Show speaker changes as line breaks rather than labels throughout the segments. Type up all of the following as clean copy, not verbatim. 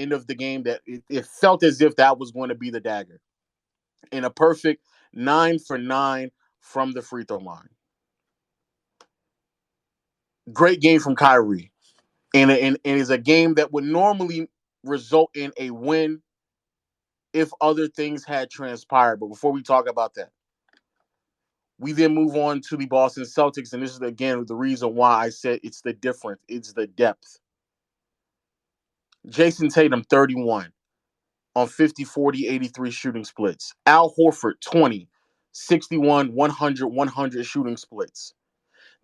end of the game that it felt as if that was going to be the dagger. In a perfect 9 for 9 from the free throw line. Great game from Kyrie. And is a game that would normally result in a win if other things had transpired. But before we talk about that, we then move on to the Boston Celtics. And this is, again, the reason why I said it's the difference. It's the depth. Jason Tatum, 31 on 50, 40, 83 shooting splits. Al Horford, 20, 61, 100, 100 shooting splits.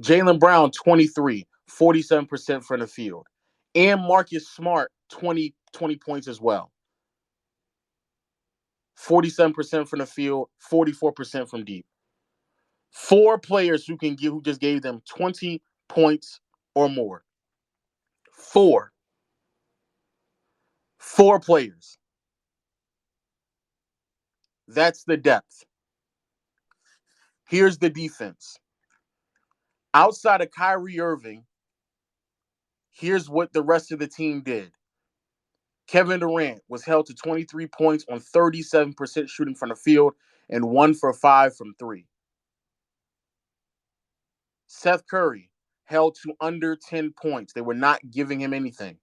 Jaylen Brown, 23, 47% from the field. And Marcus Smart, 20 points as well. 47% from the field, 44% from deep. 4 players who just gave them 20 points or more. 4. 4 players. That's the depth. Here's the defense. Outside of Kyrie Irving, here's what the rest of the team did. Kevin Durant was held to 23 points on 37% shooting from the field and 1 for 5 from 3. Seth Curry held to under 10 points. They were not giving him anything.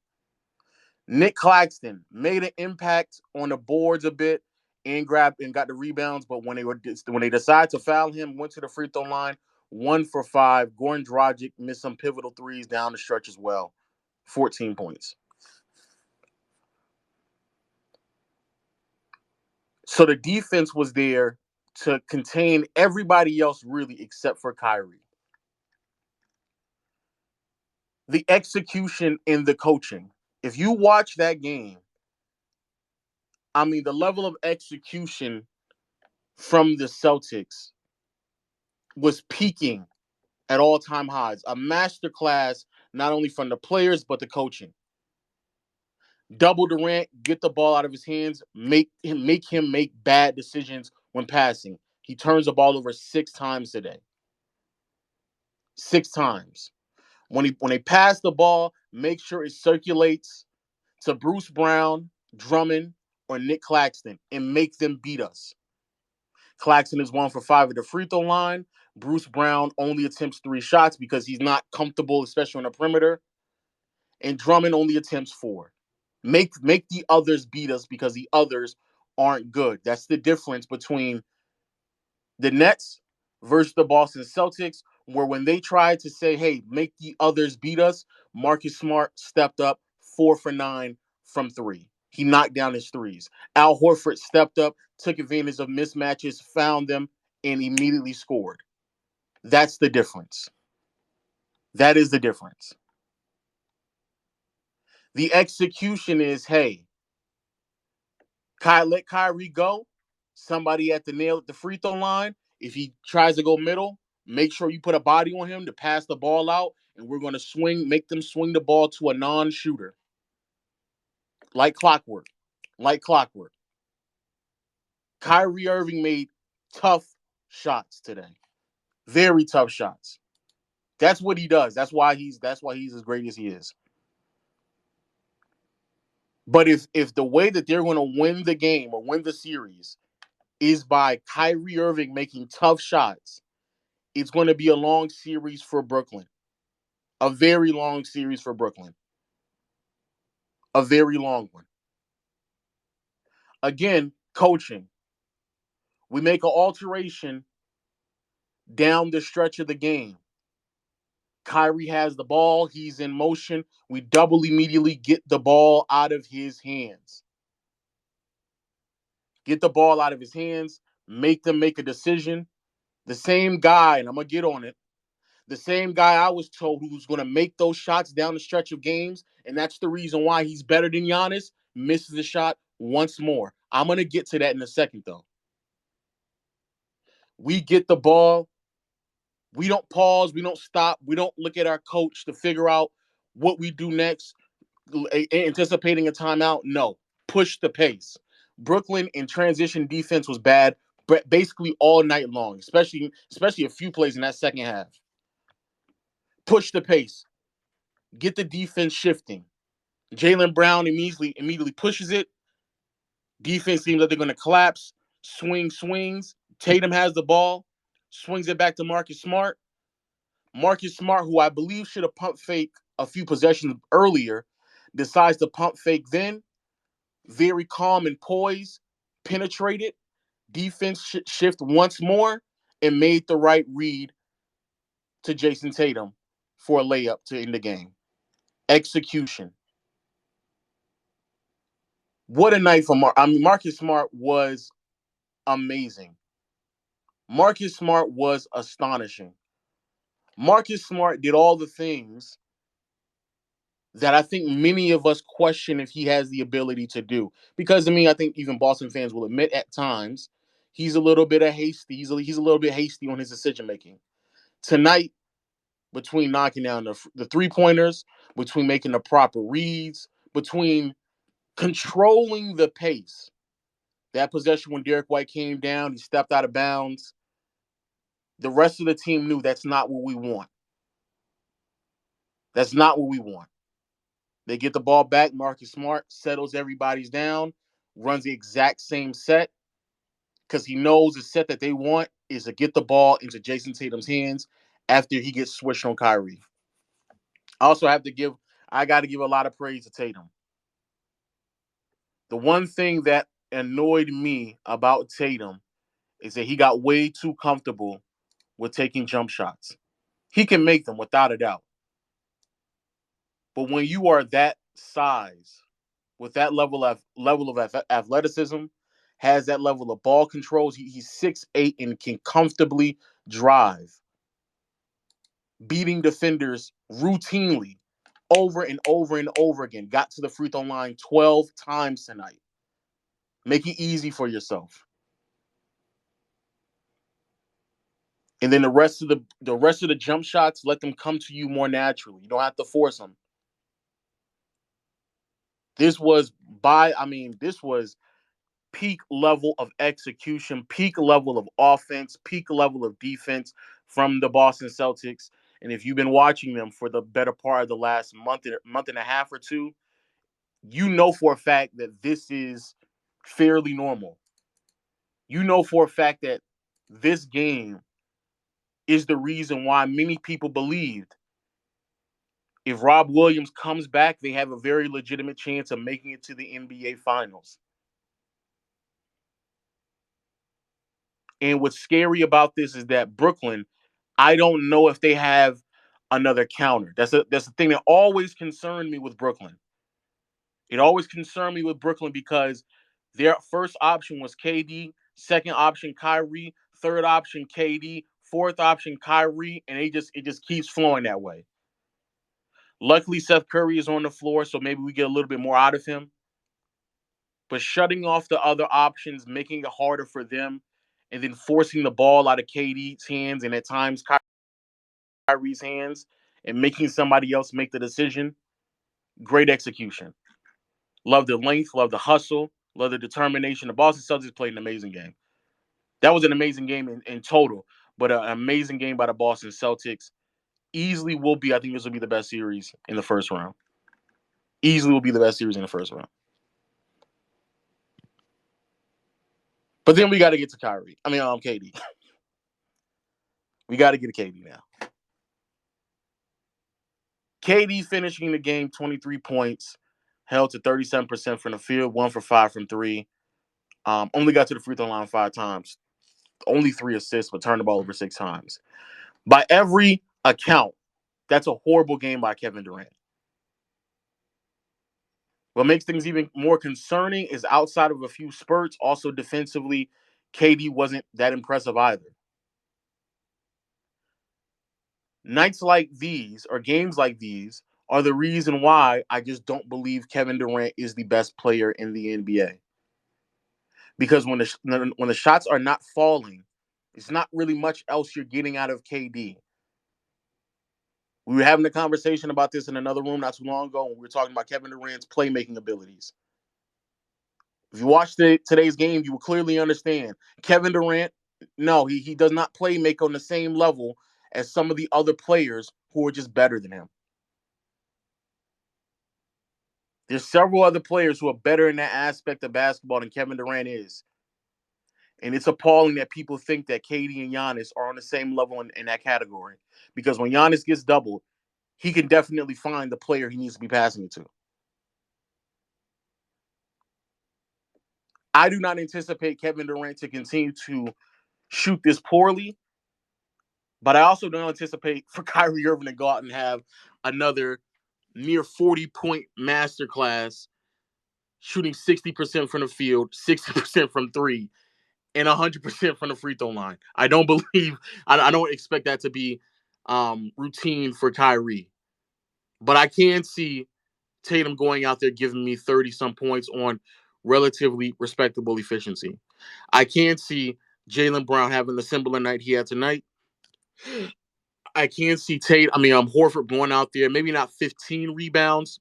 Nick Claxton made an impact on the boards a bit and got the rebounds, but when they decided to foul him, went to the free throw line, 1 for 5. Goran Dragic missed some pivotal threes down the stretch as well. 14 points. So the defense was there to contain everybody else really except for Kyrie. The execution in the coaching. If you watch that game, I mean, the level of execution from the Celtics was peaking at all-time highs. A masterclass, not only from the players, but the coaching. Double Durant, get the ball out of his hands, make him make bad decisions when passing. He turns the ball over 6 times today. 6 times. When they pass the ball, make sure it circulates to Bruce Brown, Drummond, or Nick Claxton and make them beat us. Claxton is 1 for 5 at the free throw line. Bruce Brown only attempts 3 shots because he's not comfortable, especially on the perimeter. And Drummond only attempts 4. Make the others beat us because the others aren't good. That's the difference between the Nets versus the Boston Celtics, where when they tried to say, hey, make the others beat us, Marcus Smart stepped up 4 for 9 from 3. He knocked down his threes. Al Horford stepped up, took advantage of mismatches, found them, and immediately scored. That's the difference. That is the difference. The execution is, hey, let Kyrie go. Somebody at the free throw line. If he tries to go middle, make sure you put a body on him to pass the ball out, and we're going to make them swing the ball to a non-shooter. Like clockwork. Like clockwork. Kyrie Irving made tough shots today. Very tough shots. That's what he does. That's why he's as great as he is. But if the way that they're going to win the game or win the series is by Kyrie Irving making tough shots, it's going to be a long series for Brooklyn. A very long series for Brooklyn. A very long one. Again, coaching. We make an alteration down the stretch of the game. Kyrie has the ball. He's in motion. We double immediately, get the ball out of his hands. Get the ball out of his hands. Make them make a decision. The same guy, and I'm going to get on it, the same guy I was told who's going to make those shots down the stretch of games, and that's the reason why he's better than Giannis, misses the shot once more. I'm going to get to that in a second, though. We get the ball. We don't pause. We don't stop. We don't look at our coach to figure out what we do next, anticipating a timeout. No. Push the pace. Brooklyn in transition defense was bad, but basically all night long, especially a few plays in that second half. Push the pace. Get the defense shifting. Jaylen Brown immediately pushes it. Defense seems like they're going to collapse. Swings. Tatum has the ball, swings it back to Marcus Smart. Marcus Smart, who I believe should have pump fake a few possessions earlier, decides to pump fake then. Very calm and poised, penetrated. Defense shift once more and made the right read to Jason Tatum for a layup to end the game. Execution. What a night for Marcus Smart was amazing. Marcus Smart was astonishing. Marcus Smart did all the things that I think many of us question if he has the ability to do. Because I think even Boston fans will admit at times he's a little bit of hasty. He's a little bit hasty on his decision making. Tonight, between knocking down the 3-pointers, between making the proper reads, between controlling the pace. That possession when Derek White came down, he stepped out of bounds. The rest of the team knew that's not what we want. That's not what we want. They get the ball back. Marcus Smart settles everybody's down, runs the exact same set because he knows the set that they want is to get the ball into Jason Tatum's hands after he gets switched on Kyrie. I also I got to give a lot of praise to Tatum. The one thing that annoyed me about Tatum is that he got way too comfortable with taking jump shots. He can make them without a doubt. But when you are that size, with that level of athleticism, has that level of ball controls, he's 6'8" and can comfortably drive, beating defenders routinely over and over and over again. Got to the free throw line 12 times tonight. Make it easy for yourself. And then the rest of the jump shots, let them come to you more naturally. You don't have to force them. This was peak level of execution, peak level of offense, peak level of defense from the Boston Celtics. And if you've been watching them for the better part of the last month and a half or two, you know for a fact that this is fairly normal. You know for a fact that this game is the reason why many people believed if Rob Williams comes back, they have a very legitimate chance of making it to the NBA Finals. And what's scary about this is that Brooklyn, I don't know if they have another counter. That's the thing that always concerned me with Brooklyn. It always concerned me with Brooklyn because their first option was KD, second option Kyrie, third option KD, fourth option Kyrie, and it just keeps flowing that way. Luckily, Seth Curry is on the floor, so maybe we get a little bit more out of him. But shutting off the other options, making it harder for them, and then forcing the ball out of KD's hands and at times Kyrie's hands and making somebody else make the decision, great execution. Love the length, love the hustle, love the determination. The Boston Celtics played an amazing game. That was an amazing game in total, but an amazing game by the Boston Celtics. Easily will be, I think this will be the best series in the first round. Easily will be the best series in the first round. But then we got to get to KD. We got to get to KD now. KD finishing the game 23 points, held to 37% from the field, 1 for 5 from 3. Only got to the free throw line 5 times. Only 3 assists, but turned the ball over 6 times. By every account, that's a horrible game by Kevin Durant. What makes things even more concerning is outside of a few spurts, also defensively, KD wasn't that impressive either. Nights like these or games like these are the reason why I just don't believe Kevin Durant is the best player in the NBA. Because when the shots are not falling, it's not really much else you're getting out of KD. We were having a conversation about this in another room not too long ago when we were talking about Kevin Durant's playmaking abilities. If you watched today's game, you will clearly understand Kevin Durant, no, he does not play make on the same level as some of the other players who are just better than him. There's several other players who are better in that aspect of basketball than Kevin Durant is. And it's appalling that people think that KD and Giannis are on the same level in that category. Because when Giannis gets doubled, he can definitely find the player he needs to be passing it to. I do not anticipate Kevin Durant to continue to shoot this poorly, but I also don't anticipate for Kyrie Irving to go out and have another near 40-point masterclass shooting 60% from the field, 60% from three, and 100% from the free throw line. I don't believe, I don't expect that to be routine for Kyrie. But I can see Tatum going out there giving me 30-some points on relatively respectable efficiency. I can see Jaylen Brown having the similar night he had tonight. I can see Horford going out there, maybe not 15 rebounds,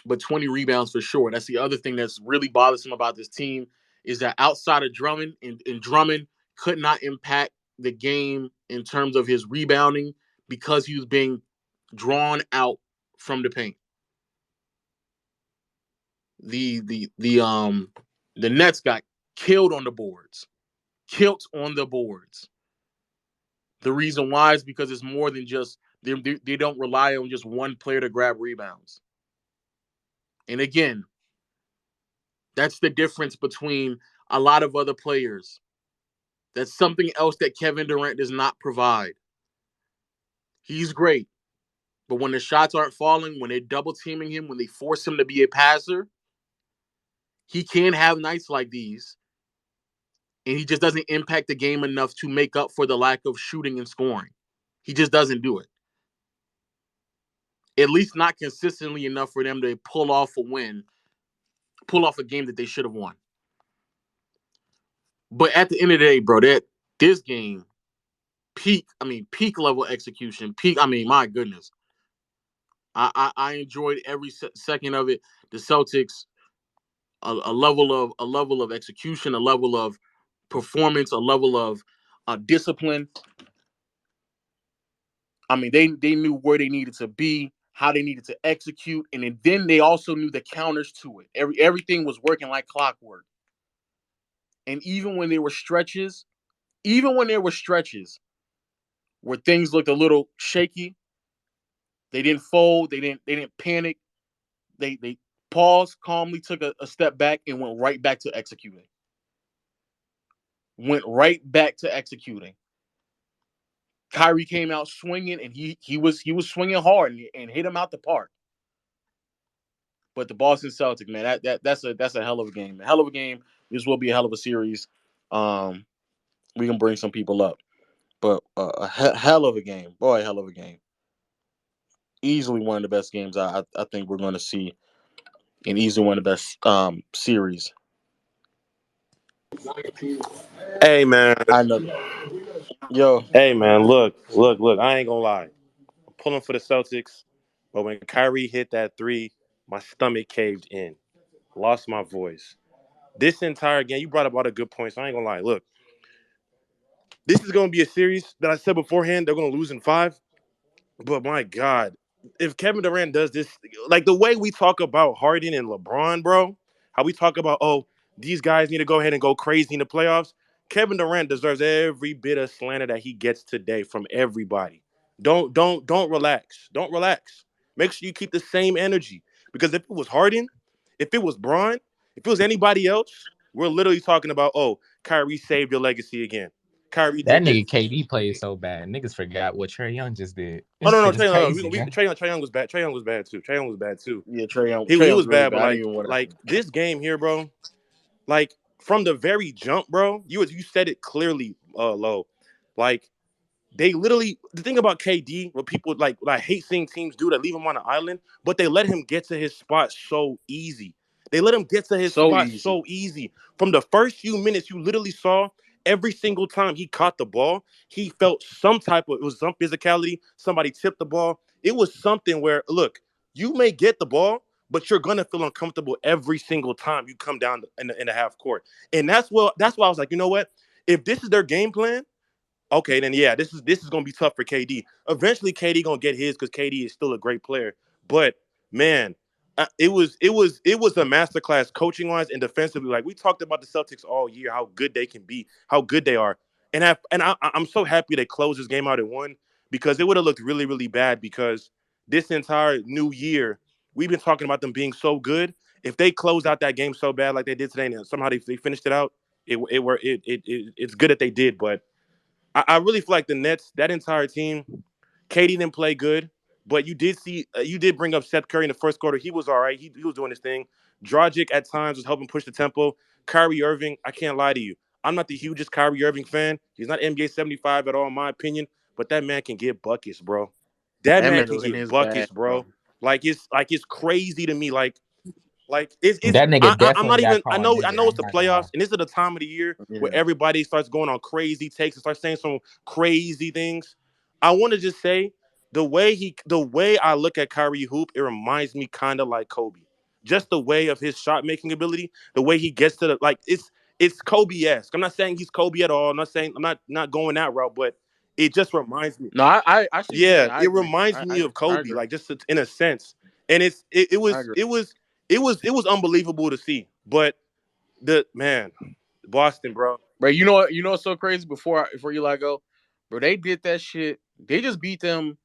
but 20 rebounds for sure. That's the other thing that's really bothersome about this team is that outside of Drummond, and Drummond could not impact the game in terms of his rebounding because he was being drawn out from the paint. The Nets got killed on the boards. Killed on the boards. The reason why is because it's more than just they don't rely on just one player to grab rebounds. And again, that's the difference between a lot of other players. That's something else that Kevin Durant does not provide. He's great, but when the shots aren't falling, when they're double teaming him, when they force him to be a passer, he can have nights like these, and he just doesn't impact the game enough to make up for the lack of shooting and scoring. He just doesn't do it. At least not consistently enough for them to pull off a win, pull off a game that they should have won. But at the end of the day, bro, this game, peak level execution, my goodness. I enjoyed every second of it. The Celtics, a level of execution, a level of performance, a level of discipline. They knew where they needed to be, how they needed to execute, and then they also knew the counters to it. Everything was working like clockwork. And even when there were stretches where things looked a little shaky, they didn't fold, they didn't panic. They paused, calmly took a step back, and went right back to executing. Went right back to executing. Kyrie came out swinging, and he was swinging hard and hit him out the park. But the Boston Celtics, man, that's a hell of a game. A hell of a game. This will be a hell of a series. We can bring some people up, but hell of a game, boy, hell of a game. Easily one of the best games I think we're going to see, and easily one of the best series.
Hey man,
I know. Yo,
hey man, look. I ain't gonna lie. I'm pulling for the Celtics, but when Kyrie hit that three, my stomach caved in. Lost my voice. This entire game, you brought up all the good points. I ain't gonna lie. Look, this is gonna be a series that I said beforehand. They're gonna lose in five. But my God, if Kevin Durant does this, like the way we talk about Harden and LeBron, bro, how we talk about, oh, these guys need to go ahead and go crazy in the playoffs. Kevin Durant deserves every bit of slander that he gets today from everybody. Don't relax. Don't relax. Make sure you keep the same energy. Because if it was Harden, if it was Braun, if it was anybody else, we're literally talking about, oh, Kyrie saved your legacy again. Kyrie
That
did this.
nigga KD played so bad. Niggas forgot what Trey Young just did.
Oh
This
no, no,
shit is
Trey Young.
crazy, man.
Trey Young was bad. Trey Young was bad too. Trey Young was bad too.
yeah, Trey Young.
He
Trey
was
Young's really
bad, but
bad. I didn't even want
like
to.
this game here, bro. Like from the very jump, bro. You said it clearly, low. Like they literally the thing about KD, what people like I hate seeing teams do that leave him on an island, but they let him get to his spot so easy. They let him get to his
So
spot
easy.
so easy. From the first few minutes, you literally saw every single time he caught the ball, he felt some type of it was some physicality. Somebody tipped the ball. It was something where look, you may get the ball, but you're gonna feel uncomfortable every single time you come down in the half court. And that's why I was like, you know what? If this is their game plan, okay, then yeah, this is gonna be tough for KD. Eventually, KD gonna get his because KD is still a great player. But man, it was a masterclass coaching wise and defensively. Like we talked about the Celtics all year, how good they can be, how good they are, I'm so happy they closed this game out at one because it would have looked really really bad because this entire new year we've been talking about them being so good. If they closed out that game so bad like they did today and somehow they finished it out, it's good that they did, but I really feel like the Nets, that entire team, Katie didn't play good, but you did bring up Seth Curry in the first quarter. He was all right. He was doing his thing. Dragic at times was helping push the tempo. Kyrie Irving, I can't lie to you. I'm not the hugest Kyrie Irving fan. He's not NBA 75 at all, in my opinion, but that man can get buckets, bro. That
That
man
man
can
was in
get
his bag,
buckets,
bro.
bro. Like it's crazy to me. Like it's
That nigga
I'm
definitely
not
got
even I
called
know I
nigga.
know it's
I'm
the
not gonna lie.
playoffs and this is the time of the year where
Yeah.
everybody starts going on crazy takes and starts saying some crazy things. I want to just say the way I look at Kyrie hoop, it reminds me kind of like Kobe. Just the way of his shot making ability, the way he gets to the like it's Kobe-esque. I'm not saying he's Kobe at all. I'm not saying I'm not going that route, but it just reminds me.
No, I see what you're
Yeah,
saying. I
it
agree.
reminds
I
me
agree.
of
I
Kobe,
agree.
like just in a sense. And it
I
was
agree.
it was unbelievable to see. But the man, Boston, bro,
Bro, you know what's so crazy before you let go? Bro, they did that shit. They just beat them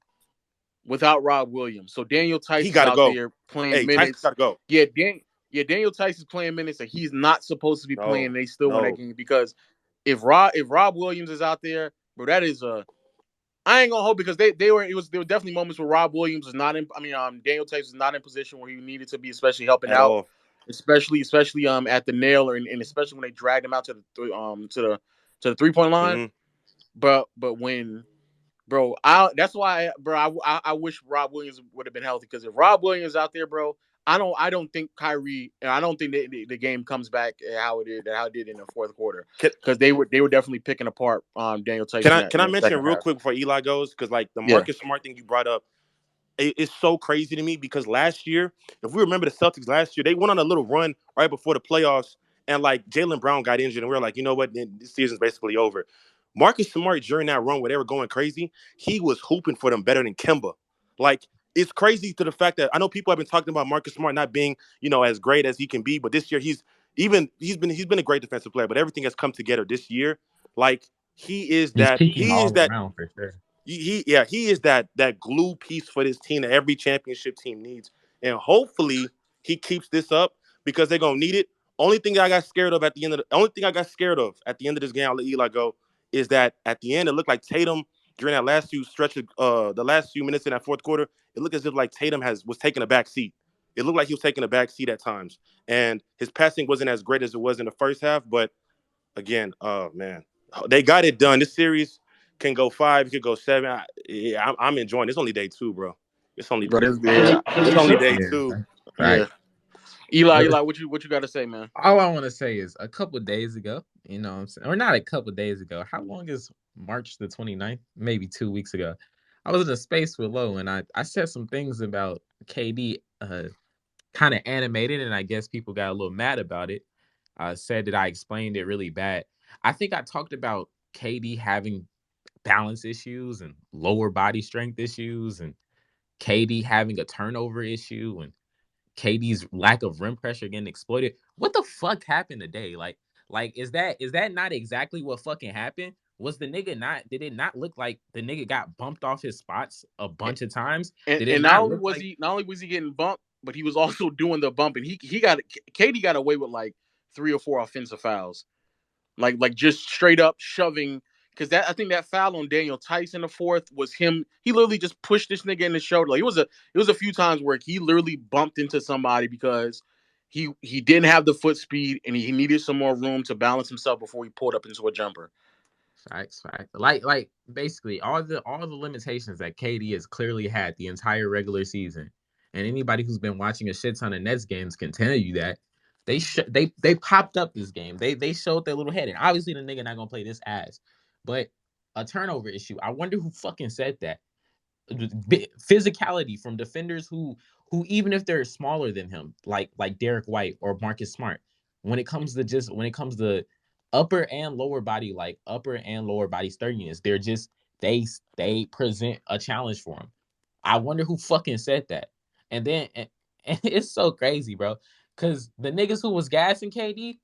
without Rob Williams. So Daniel
he
Tice is
got to
out
go.
there playing
Hey, Tyson
minutes.
got to go.
Yeah, Daniel Tice is playing minutes that he's not supposed to be playing.
No,
And they still win that
no,
game because if Rob Williams is out there, bro, that is a I ain't gonna hope because there were definitely moments where Rob Williams was not in. I mean, Daniel Tice was not in position where he needed to be, especially helping
at
out,
all.
especially at the nail and especially when they dragged him out to the 3 point line.
Hmm.
But when bro, that's why bro I wish Rob Williams would have been healthy because if Rob Williams out there, bro, I don't think Kyrie and I don't think the game comes back how it did in the fourth quarter
Can,
because they were definitely picking apart Daniel Tice
can
in
I
that
can
in
I
that
mention
second
real
half.
quick before Eli goes? Because like the
Yeah,
Marcus Smart thing you brought up, it's so crazy to me because last year, if we remember the Celtics last year, they went on a little run right before the playoffs, and like Jalen Brown got injured, and we were like, you know what, this season's basically over. Marcus Smart during that run where they were going crazy, he was hooping for them better than Kemba. Like it's crazy to the fact that I know people have been talking about Marcus Smart not being as great as he can be, but this year he's been a great defensive player, but everything has come together this year. Like he is
He's
that
peaking
he is
all
that
around for sure.
he is that glue piece for this team that every championship team needs, and hopefully he keeps this up because they're gonna need it. Only thing I got scared of at the end of this game, I'll let Eli go, is that at the end it looked like Tatum during that last few stretches, the last few minutes in that fourth quarter, it looked as if like Tatum was taking a back seat. It looked like he was taking a back seat at times, and his passing wasn't as great as it was in the first half, but again, oh man, they got it done. This series can go five, it could go seven. I'm enjoying. It's only day two, bro. It's only
but yeah,
it's only day two.
Yeah,
yeah.
right.
Eli, what you got to say, man?
All I want to say is a couple days ago, you know what I'm saying? Or not a couple days ago. How long is March the 29th? Maybe 2 weeks ago. I was in a space with Low and I said some things about KD kind of animated, and I guess people got a little mad about it. Said that I explained it really bad. I think I talked about KD having balance issues and lower body strength issues and KD having a turnover issue and KD's lack of rim pressure getting exploited. What the fuck happened today? Like is that not exactly what fucking happened? Was the nigga not? Did it not look like the nigga got bumped off his spots a bunch of times? Did it
And
not look like
not only was he getting bumped, but he was also doing the bumping. He got Katie got away with like 3 or 4 offensive fouls, like just straight up shoving. Because that I think that foul on Daniel Tice in the fourth was him. He literally just pushed this nigga in the shoulder. Like it was a few times where he literally bumped into somebody because he didn't have the foot speed and he needed some more room to balance himself before he pulled up into a jumper.
facts? Like basically all the limitations that KD has clearly had the entire regular season, and anybody who's been watching a shit ton of Nets games can tell you that they popped up this game. They showed their little head, and obviously the nigga not gonna play this ass, but a turnover issue. I wonder who fucking said that. Physicality from defenders who even if they're smaller than him, like Derek White or Marcus Smart, when it comes to upper and lower body sturdiness, they're just they present a challenge for him. I wonder who fucking said that. And then And it's so crazy, bro. Cause the niggas who was gassing KD,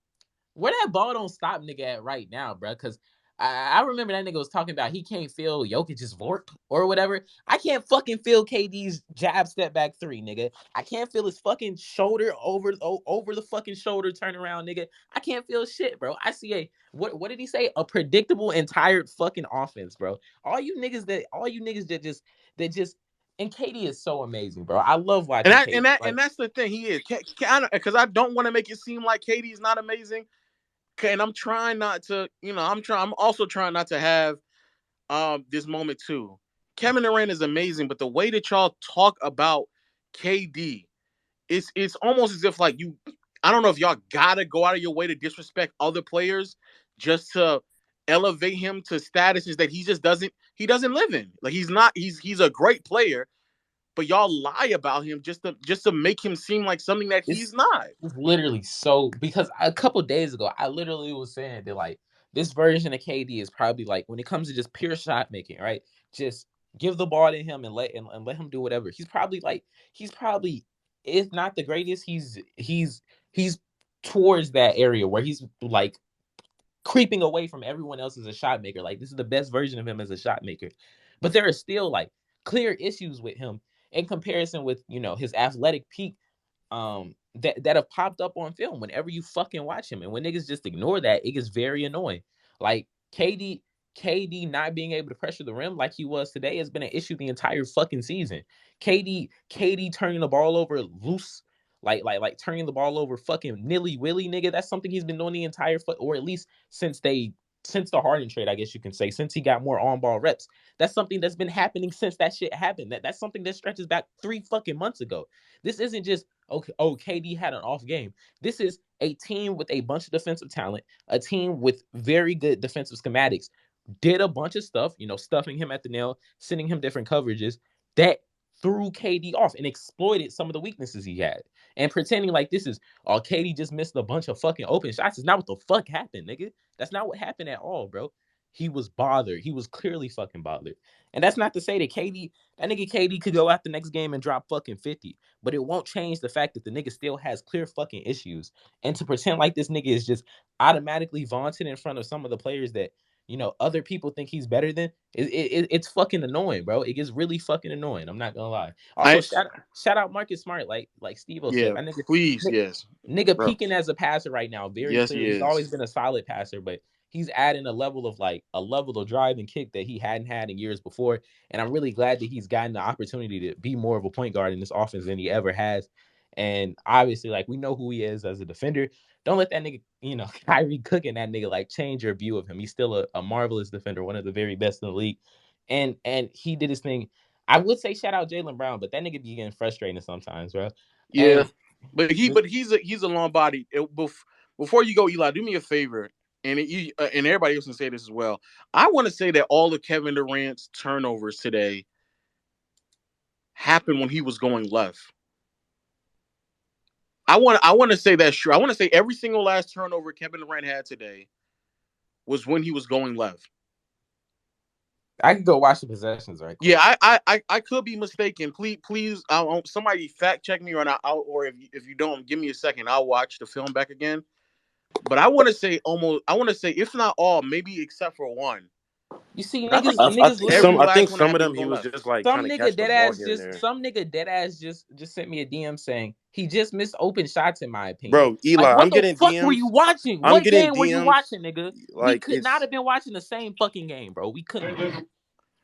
where that ball don't stop nigga at right now, bro? Because I remember that nigga was talking about he can't feel Jokic's vorp or whatever. I can't fucking feel KD's jab step back three, nigga. I can't feel his fucking shoulder over the fucking shoulder turnaround, nigga. I can't feel shit, bro. I see a what did he say? A predictable and tired fucking offense, bro. All you niggas that just and KD is so amazing, bro. I love
And
watching
that
KD.
and that
Like
and that's the thing. He is because I don't want to make it seem like KD's not amazing. And I'm trying not to, I'm also trying not to have this moment too. Kevin Durant is amazing, but the way that y'all talk about KD, it's almost as if like I don't know if y'all gotta go out of your way to disrespect other players just to elevate him to statuses that he doesn't live in. Like he's a great player, but y'all lie about him just to make him seem like something that he's
it's
not.
It's literally so because a couple days ago, I literally was saying that like this version of KD is probably like when it comes to just pure shot making, right? Just give the ball to him and let him do whatever. He's probably if not the greatest, he's towards that area where he's like creeping away from everyone else as a shot maker. Like this is the best version of him as a shot maker. But there are still like clear issues with him in comparison with, his athletic peak that have popped up on film whenever you fucking watch him. And when niggas just ignore that, it gets very annoying. Like KD not being able to pressure the rim like he was today has been an issue the entire fucking season. KD turning the ball over loose, like turning the ball over fucking nilly willy, nigga. That's something he's been doing the entire or at least since the Harden trade, I guess you can say, since he got more on ball reps. That's something that's been happening since that shit happened. That's something that stretches back 3 fucking months ago. This isn't just okay, oh, KD had an off game. This is a team with a bunch of defensive talent, a team with very good defensive schematics, did a bunch of stuff, stuffing him at the nail, sending him different coverages that threw KD off and exploited some of the weaknesses he had. And pretending like this is, oh, KD just missed a bunch of fucking open shots is not what the fuck happened, nigga. That's not what happened at all, bro. He was bothered. He was clearly fucking bothered. And that's not to say that nigga KD could go out the next game and drop fucking 50. But it won't change the fact that the nigga still has clear fucking issues. And to pretend like this nigga is just automatically vaunted in front of some of the players that, other people think he's better than, it's fucking annoying, bro. It gets really fucking annoying. I'm not gonna lie. Also,
I
shout out Marcus Smart, like Steve-O said.
Yeah,
That nigga,
please, yes,
nigga
bro.
peaking as a passer right now, very
Yes,
clear.
he
He's
is.
always been a solid passer, but he's adding a level of drive and kick that he hadn't had in years before. And I'm really glad that he's gotten the opportunity to be more of a point guard in this offense than he ever has. And obviously, like we know who he is as a defender. Don't let that nigga, Kyrie cooking that nigga like change your view of him. He's still a marvelous defender, one of the very best in the league. And he did his thing. I would say shout out Jaylen Brown, but that nigga be getting frustrating sometimes, bro.
Yeah,
And
but he's a long body. Before you go, Eli, do me a favor, and everybody else can say this as well. I want to say that all of Kevin Durant's turnovers today happened when he was going left. I want to say that's true. I want to say every single last turnover Kevin Durant had today was when he was going left.
I could go watch the possessions right
Yeah,
quick.
I could be mistaken. Please, somebody fact check me, or if you don't, give me a second. I'll watch the film back again. But I want to say, if not all, maybe except for one.
You see,
But I think
niggas
every
literally.
I think
last one
some of
happened
them
to
he
go
was
left.
just like trying to catch the ball here and there.
Some nigga dead ass just sent me a DM saying he just missed open shots in my opinion.
Bro,
Like
Eli,
what
I'm
the
getting
fuck were you
DMs.
watching?
I'm
What
getting
game were you
DMs.
watching, nigga? We
Like
could not
it's
have been watching the same fucking game, bro. We couldn't have.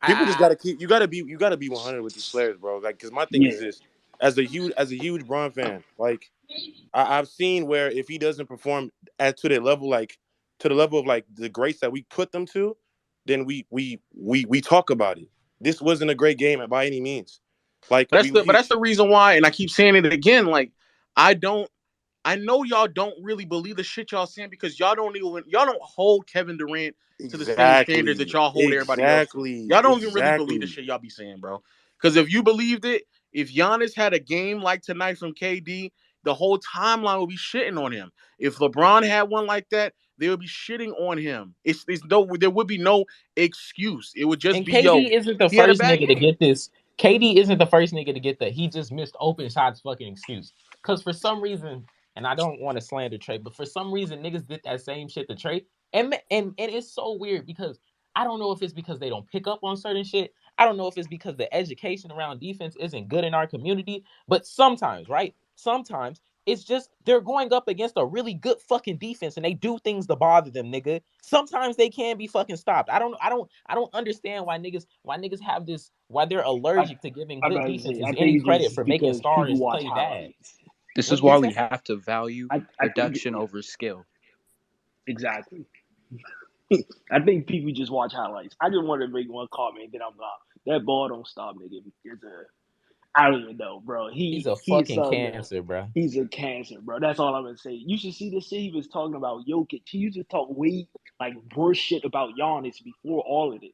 people just
I
gotta keep. You gotta be 100 with these players, bro. Like, cause my thing is
Yeah,
this: as a huge Bron fan, like I've seen where if he doesn't perform at to the level to the level of like the grace that we put them to, then we talk about it. This wasn't a great game by any means. Like
but
we
that's the reason why, and I keep saying it again. Like I don't I know y'all don't really believe the shit y'all saying because y'all don't hold Kevin Durant to the same standard that
exactly,
y'all hold everybody else to.
exactly,
Y'all don't even really believe the
exactly.
shit y'all be saying, bro. Because if you believed it, if Giannis had a game like tonight from KD, the whole timeline would be shitting on him. If LeBron had one like that, they would be shitting on him. It's no, there would be no excuse. It would just
and
be, yo,
KD isn't the
he had a
first
bad
nigga to
game.
get this. KD isn't the first nigga to get that. He just missed open shots fucking excuse. Because for some reason, and I don't want to slander Trey, but for some reason, niggas did that same shit to Trey. And it's so weird because I don't know if it's because they don't pick up on certain shit. I don't know if it's because the education around defense isn't good in our community. But sometimes, right? Sometimes it's just they're going up against a really good fucking defense and they do things to bother them, nigga. Sometimes they can be fucking stopped. I don't understand why niggas have this why they're
I,
allergic to giving
I'm
good
about to say,
defenses
I
any
think it's
credit
just
for making
because people
stars
watch
play bad.
highlights.
This is
What you
why
say?
we have to value
I think
production over skill.
exactly. I think people just watch highlights. I just want to make one comment, then I'm gone. That ball don't stop, nigga. Is a I don't even know, bro.
He's a
He's
fucking
something.
cancer, bro.
He's a cancer, bro. That's all I'm gonna say. You should see the shit he was talking about Jokic. He used to talk way like worse shit about Giannis before all of this.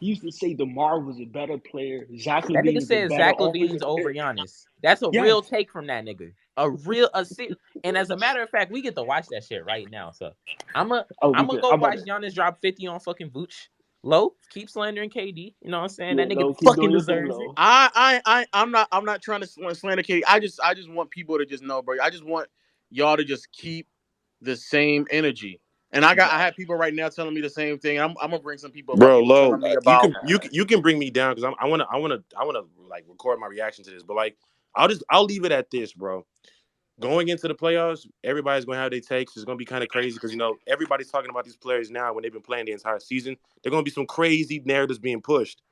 He used to say DeMar was a better player. Zach
That
LaVine
nigga
is a
said
better
Zach LaVine's
offensive
over
player.
Giannis. That's a
Yes.
real take from that nigga. A real a si- And as a matter of fact, we get to watch that shit right now. So I'm a
Oh, we
I'm gonna
could.
go
I'm about
watch
to.
Giannis drop 50 on fucking Vooch. Low, keep slandering KD. You know what I'm saying?
Yeah,
That nigga
no, keep
fucking
doing your thing,
deserves it.
though.
I'm not trying to slander Katie. I just want people to just know, bro. I just want y'all to just keep the same energy. And I have
Exactly.
people right now telling me the same thing. I'm gonna bring some people up
Bro,
here who
low.
telling me
You
about.
can bring me down because I wanna like record my reaction to this. But like, I'll leave it at this, bro. Going into the playoffs, everybody's going to have their takes. It's going to be kind of crazy because, everybody's talking about these players now when they've been playing the entire season. They're going to be some crazy narratives being pushed.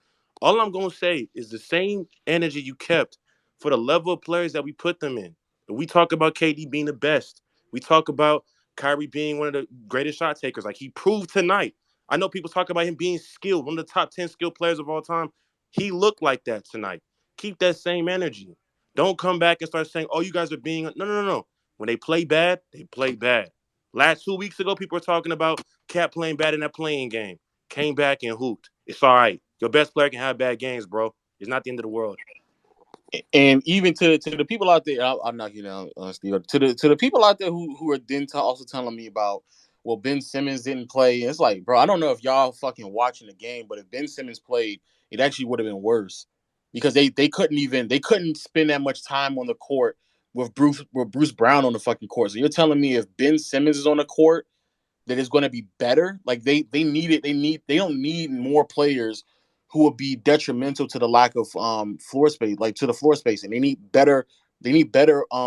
All I'm going to say is the same energy you kept for the level of players that we put them in. We talk about KD being the best. We talk about Kyrie being one of the greatest shot takers. Like he proved tonight. I know people talk about him being skilled, one of the top 10 skilled players of all time. He looked like that tonight. Keep that same energy. Don't come back and start saying, "Oh, you guys are being." No, no, no, no. When they play bad, they play bad. Last 2 weeks ago, people were talking about Cat playing bad in that playing game. Came back and hooped. It's all right. Your best player can have bad games, bro. It's not the end of the world.
And even to the people out there, I'll knock you down, Steve. To the people out there who are then also telling me about, well, Ben Simmons didn't play. It's like, bro, I don't know if y'all fucking watching the game, but if Ben Simmons played, it actually would have been worse because they couldn't spend that much time on the court with Bruce Brown on the fucking court. So you're telling me if Ben Simmons is on the court, that is going to be better. Like they need it. They don't need more players who will be detrimental to the lack of floor space, like to the floor space, and they need better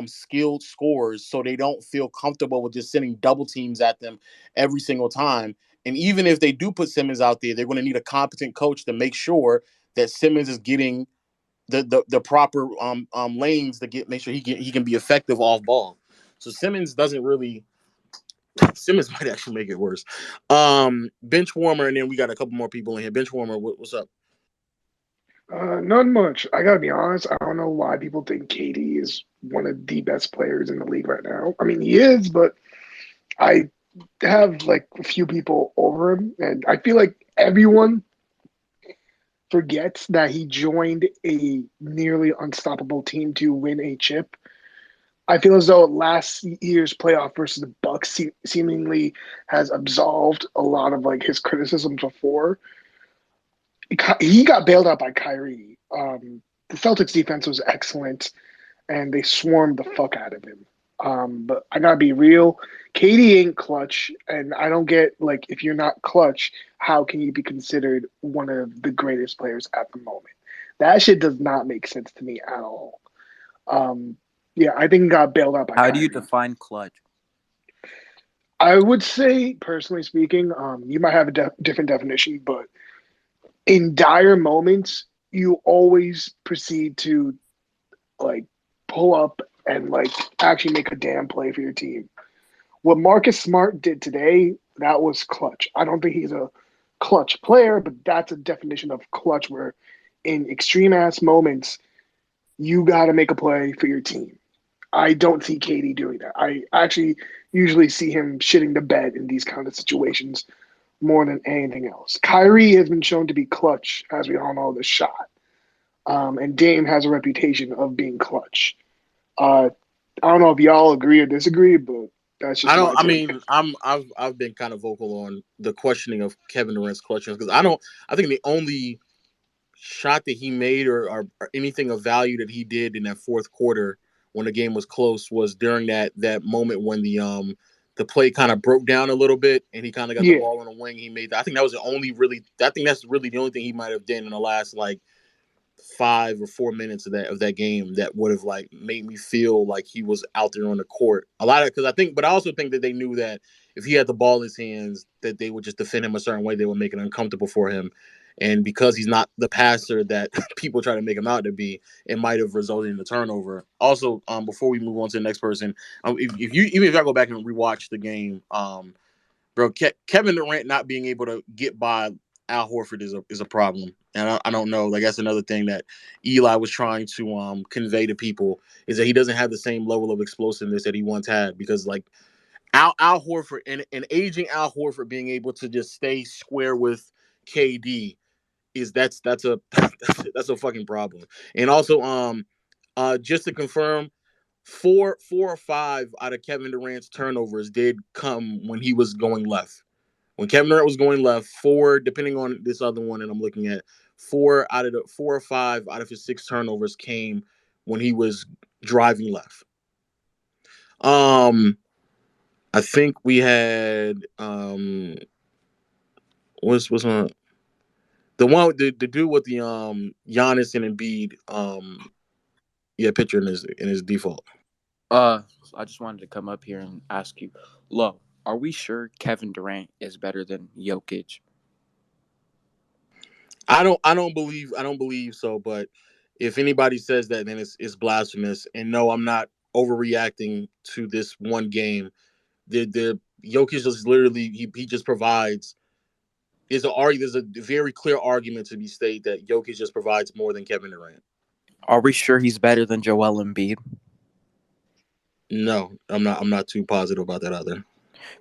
skilled scorers so they don't feel comfortable with just sending double teams at them every single time. And even if they do put Simmons out there, they're going to need a competent coach to make sure that Simmons is getting the proper lanes to make sure he can be effective off ball. So Simmons might actually make it worse. Bench warmer, and then we got a couple more people in here. Bench warmer, what's up?
Not much. I gotta be honest. I don't know why people think KD is one of the best players in the league right now. I mean, he is, but I have like a few people over him, and I feel like everyone forgets that he joined a nearly unstoppable team to win a chip. I feel as though last year's playoff versus the Bucks seemingly has absolved a lot of like his criticisms before. He got bailed out by Kyrie. The Celtics defense was excellent, and they swarmed the fuck out of him. But I gotta be real, Katie ain't clutch, and I don't get like if you're not clutch, how can you be considered one of the greatest players at the moment? That shit does not make sense to me at all. Um, yeah, I think he got bailed out by
How do you
Kyrie.
define clutch?
I would say, personally speaking, you might have a different definition, but in dire moments, you always proceed to like pull up and like actually make a damn play for your team. What Marcus Smart did today, that was clutch. I don't think he's a clutch player, but that's a definition of clutch where in extreme ass moments, you got to make a play for your team. I don't see Katie doing that. I actually usually see him shitting the bed in these kind of situations more than anything else. Kyrie has been shown to be clutch, as we all know, the shot. And Dame has a reputation of being clutch. I don't know if y'all agree or disagree, but that's
I
just
don't.
my
I
take.
mean, I've been kind of vocal on the questioning of Kevin Durant's clutchness because I don't. I think the only shot that he made or anything of value that he did in that fourth quarter when the game was close was during that moment when the play kind of broke down a little bit and he kind of got the
Yeah,
ball on the wing. He made. I think that was the only really. I think that's really the only thing he might have done in the last like 5 or 4 minutes of that game that would have like made me feel like he was out there on the court a lot of because I think, but I also think that they knew that if he had the ball in his hands, that they would just defend him a certain way. They would make it uncomfortable for him, and because he's not the passer that people try to make him out to be, it might have resulted in a turnover. Also, before we move on to the next person, if you even if I go back and rewatch the game, bro, Kevin Durant not being able to get by Al Horford is a problem, and I don't know. Like that's another thing that Eli was trying to convey to people is that he doesn't have the same level of explosiveness that he once had because like Al Horford and aging Al Horford being able to just stay square with KD is that's a that's a fucking problem. And also just to confirm, four or five out of Kevin Durant's turnovers did come when he was going left. When Kevin Durant was going left, four, depending on this other one that I'm looking at, four or five out of his six turnovers came when he was driving left. Um, I think we had what's on the dude with the Giannis and Embiid yeah picture in his default.
Uh, I just wanted to come up here and ask you, Lo, are we sure Kevin Durant is better than Jokic?
I don't believe so, but if anybody says that, then it's blasphemous. And no, I'm not overreacting to this one game. The Jokic just literally he just provides. There's a very clear argument to be stated that Jokic just provides more than Kevin Durant.
Are we sure he's better than Joel Embiid?
No, I'm not too positive about that either.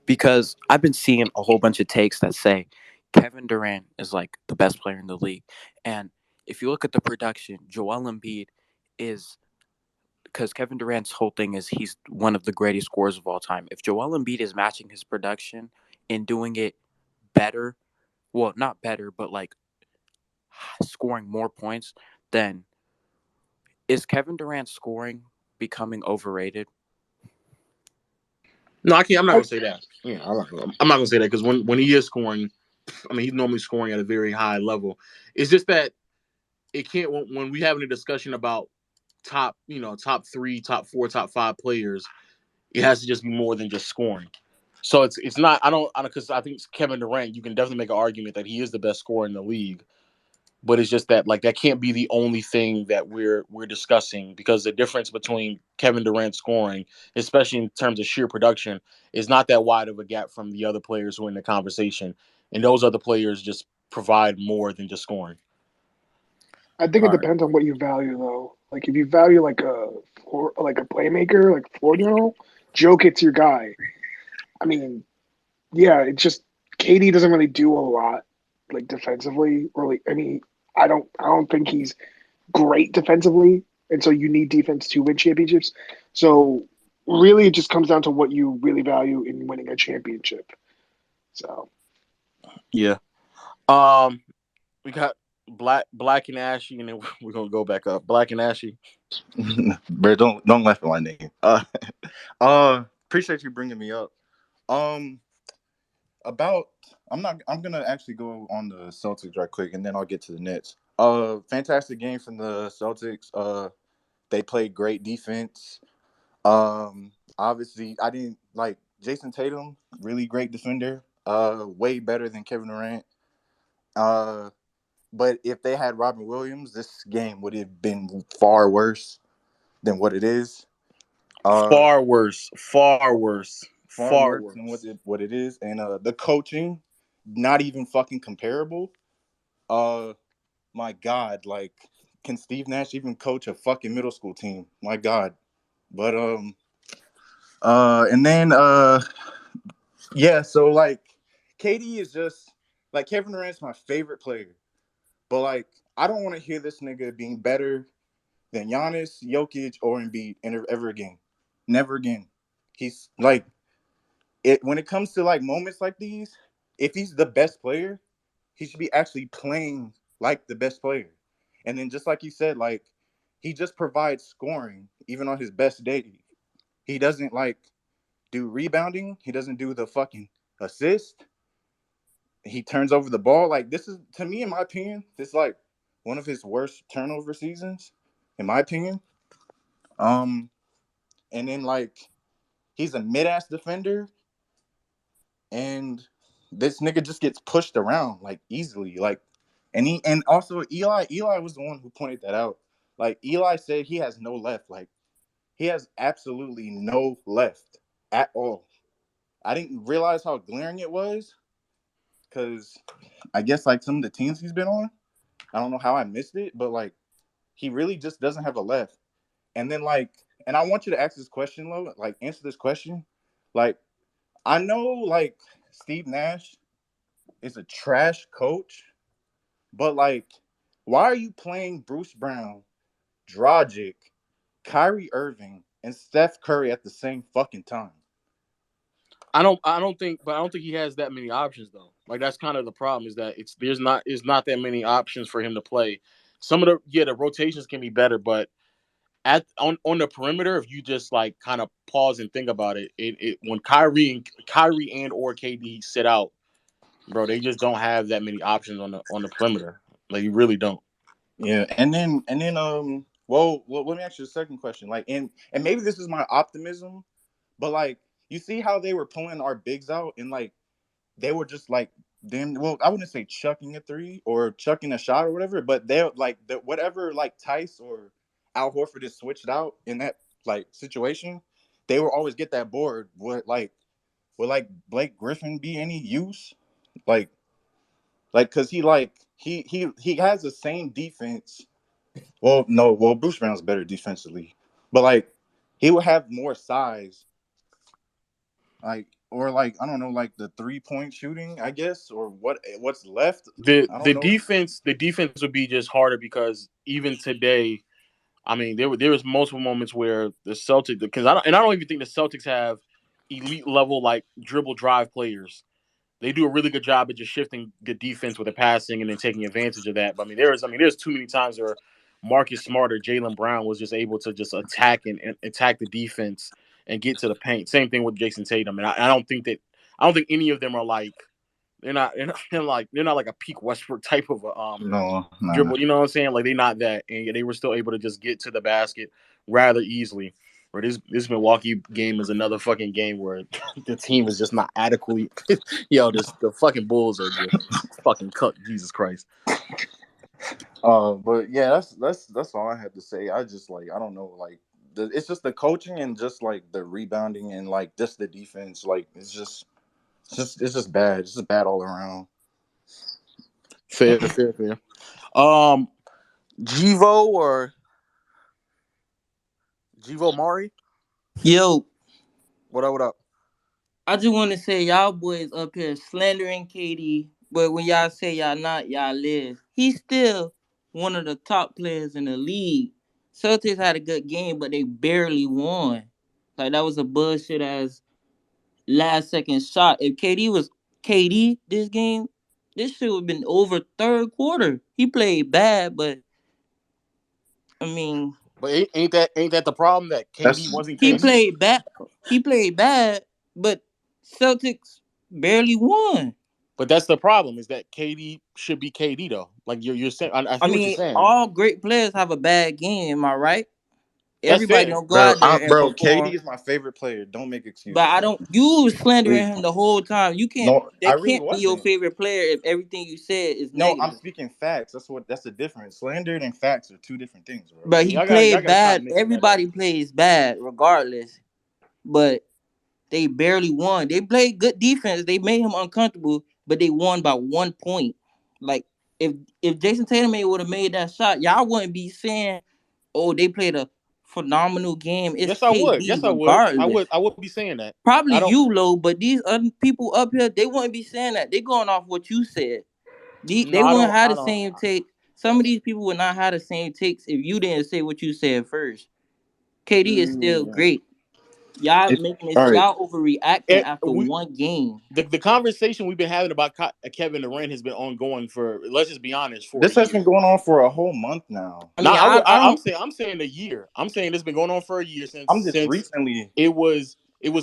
Because I've been seeing a whole bunch of takes that say Kevin Durant is like the best player in the league. And if you look at the production, Joel Embiid is because Kevin Durant's whole thing is he's one of the greatest scorers of all time. If Joel Embiid is matching his production and doing it better, well, not better, but like scoring more points, then is Kevin Durant scoring becoming overrated?
No, I can't. I'm not
I,
gonna say that. Yeah, I'm not gonna say that because when he is scoring, I mean he's normally scoring at a very high level. It's just that it can't when we having a discussion about top three, top four, top five players. It has to just be more than just scoring. So it's not. I don't because I think Kevin Durant. You can definitely make an argument that he is the best scorer in the league. But it's just that like that can't be the only thing that we're discussing because the difference between Kevin Durant scoring, especially in terms of sheer production, is not that wide of a gap from the other players who are in the conversation, and those other players just provide more than just scoring.
I think
All
it
right.
depends on what you value though. Like if you value like a playmaker, like floor general, Jokic's your guy. I mean, yeah, it's just KD doesn't really do a lot like defensively or like I mean, I don't think he's great defensively, and so you need defense to win championships. So really, it just comes down to what you really value in winning a championship. So
Yeah. Um, we got Black and Ashy, and then we're gonna go back up. Black and Ashy.
Bro, don't laugh at my name. Appreciate you bringing me up. Um, about I'm gonna actually go on the Celtics right quick, and then I'll get to the Nets. Fantastic game from the Celtics. They played great defense. Obviously, I didn't like Jason Tatum. Really great defender. Way better than Kevin Durant. Uh, but if they had Robin Williams, this game would have been far worse than what it is. Uh,
Far worse. Far worse.
Far
Far
worse than
worse.
what it is, and the coaching, not even fucking comparable. Uh, my God, like, can Steve Nash even coach a fucking middle school team? My God, but and then yeah, so like, KD is just like Kevin Durant's my favorite player, but like, I don't want to hear this nigga being better than Giannis, Jokic, or Embiid ever again. Never again. He's like it when it comes to like moments like these, if he's the best player, he should be actually playing like the best player. And then just like you said, like he just provides scoring even on his best day. He doesn't like do rebounding. He doesn't do the fucking assist. He turns over the ball. Like this is to me, in my opinion, this is like one of his worst turnover seasons, in my opinion. Um, and then like he's a mid ass defender, and this nigga just gets pushed around like easily. Like, and also Eli was the one who pointed that out. Like Eli said, he has no left. Like he has absolutely no left at all. I didn't realize how glaring it was because I guess like some of the teams he's been on, I don't know how I missed it, but like he really just doesn't have a left. And then like, and I want you to ask this question, Lo, like answer this question. Like, I know like Steve Nash is a trash coach, but like, why are you playing Bruce Brown, Dragic, Kyrie Irving, and Steph Curry at the same fucking time?
I don't think he has that many options though. Like that's kind of the problem is that it's not that many options for him to play. Some of the rotations can be better, but on the perimeter, if you just like kind of pause and think about it, it when Kyrie and or KD sit out, bro, they just don't have that many options on the perimeter. Like you really don't.
Yeah, and then well, let me ask you a second question. Like, and maybe this is my optimism, but like, you see how they were pulling our bigs out, and like they were just like then well, I wouldn't say chucking a three or chucking a shot or whatever, but they're like the whatever like Tice or Al Horford is switched out in that like situation, they will always get that board. Would like Blake Griffin be any use? Like because he has the same defense. Well, no, well Bruce Brown's better defensively, but like he would have more size, like or like I don't know, like the 3 point shooting, I guess, or what's left. I don't know.
The defense would be just harder because even today, I mean, there was multiple moments where the Celtics because I don't even think the Celtics have elite level like dribble drive players. They do a really good job of just shifting the defense with the passing and then taking advantage of that. But I mean, there's too many times where Marcus Smart or Jaylen Brown was just able to just and attack the defense and get to the paint. Same thing with Jason Tatum. And I don't think any of them are like they're not like a peak Westbrook type of
No, nah.
dribble. You know what I'm saying? Like they're not that, and they were still able to just get to the basket rather easily. Where this Milwaukee game is another fucking game where the team is just not adequately. Yo, the fucking Bulls are just fucking cooked. Jesus Christ.
But yeah, that's all I had to say. I just like I don't know, like it's just the coaching and just like the rebounding and like just the defense. Like it's just bad. It's just bad all around.
Fair, fair, fair. Um, Givo or Givo Mari?
Yo,
What up? What up?
I just want to say y'all boys up here slandering KD, but when y'all say y'all not, y'all live. He's still one of the top players in the league. Celtics had a good game, but they barely won. Like that was a bullshit as last second shot. If KD was KD this game, this should have been over third quarter. He played bad, but I mean
But ain't that the problem that KD
That's
wasn't
he
KD?
that's
played bad. He played bad, but Celtics barely won.
But that's the problem is that KD should be KD though. Like you're saying, I
I
hear what you're
mean,
saying.
all great players have a bad game. Am I right?
That's
Everybody
fair.
don't go out there and
bro. KD
perform.
is my favorite player. Don't make
But
excuses,
I
bro.
don't. You was slandering
Please.
him the whole time. You can't.
No, I
That
really
can't be your
wasn't.
favorite player if everything you said is
No, I'm
negative.
speaking facts. That's the difference. Slander and facts are two different things, bro.
But he
Y'all
played
gotta stop
bad.
mixing that up.
Everybody plays bad, regardless. But they barely won. They played good defense. They made him uncomfortable, but they won by 1 point. Like if Jason Tatum would have made that shot, y'all wouldn't be saying, "Oh, they played a phenomenal game." It's
Yes, I would.
KD
Yes, I would.
regardless.
I would be saying that.
Probably
I don't.
you, low, but these other people up here, they wouldn't be saying that. They going off what you said.
No,
They wouldn't have
I
the
don't.
same take. Some of these people would not have the same takes if you didn't say what you said first. KD is still
Mm,
great. Y'all making
All
this.
right.
Y'all overreacting after
We
one game.
the conversation we've been having about Kevin Durant has been ongoing for, let's just be honest, for a
This has been
year.
going on for a whole month now.
I mean,
Now
I don't.
I'm saying a year. I'm saying it's been going on for a year
I'm just
since
recently.
it was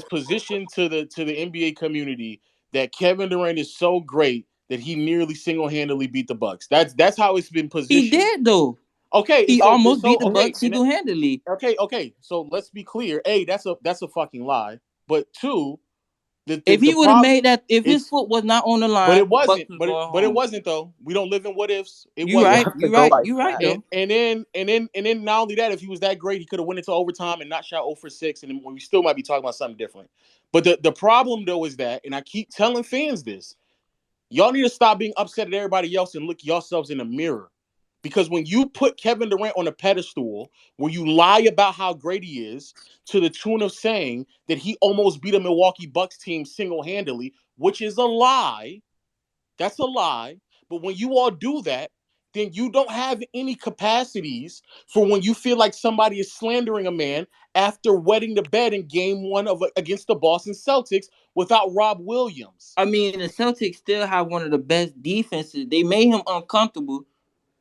positioned to the NBA community that Kevin Durant is so great that he nearly single handedly beat the Bucks. That's how it's been
He
positioned.
did though.
Okay, and
He
so
almost
so
beat the
okay,
Bucks
and
single handedly.
okay. So let's be clear. A, that's a fucking lie. But two,
If
the
he would have
problem
made that, if his
it's
foot was not on the
but
line,
it
the Bucks
wasn't.
was
But it
going
but it
home.
wasn't though. We don't live in what ifs. It
You
You
wasn't.
right.
have to
You
go
right.
by
You right
fact.
though.
And then not only that, if he was that great, he could have went into overtime and not shot 0 for 6, and then we still might be talking about something different. But the problem though is that, and I keep telling fans this, y'all need to stop being upset at everybody else and look yourselves in the mirror. Because when you put Kevin Durant on a pedestal where you lie about how great he is to the tune of saying that he almost beat a Milwaukee Bucks team single-handedly, which is a lie, that's a lie. But when you all do that, then you don't have any capacities for when you feel like somebody is slandering a man after wetting the bed in game one of against the Boston Celtics without Rob Williams.
I mean, the Celtics still have one of the best defenses. They made him uncomfortable,